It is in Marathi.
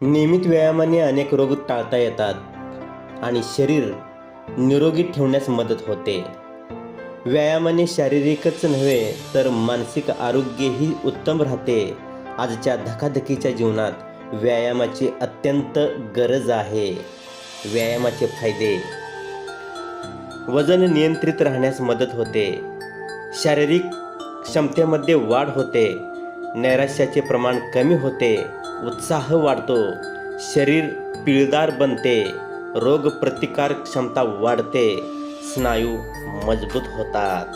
नियमित व्यायामाने अनेक रोग टाळता येतात आणि शरीर निरोगी ठेवण्यास मदत होते. व्यायामाने शारीरिकच नव्हे तर मानसिक आरोग्यही उत्तम राहते. आजच्या धकाधकीच्या जीवनात व्यायामाची अत्यंत गरज आहे. व्यायामाचे फायदे: वजन नियंत्रित राहण्यास मदत होते. शारीरिक क्षमतेमध्ये वाढ होते. नैराश्याचे प्रमाण कमी होते. उत्साह वाढतो. शरीर पिळदार बनते. रोगप्रतिकार क्षमता वाढते. स्नायू मजबूत होतात.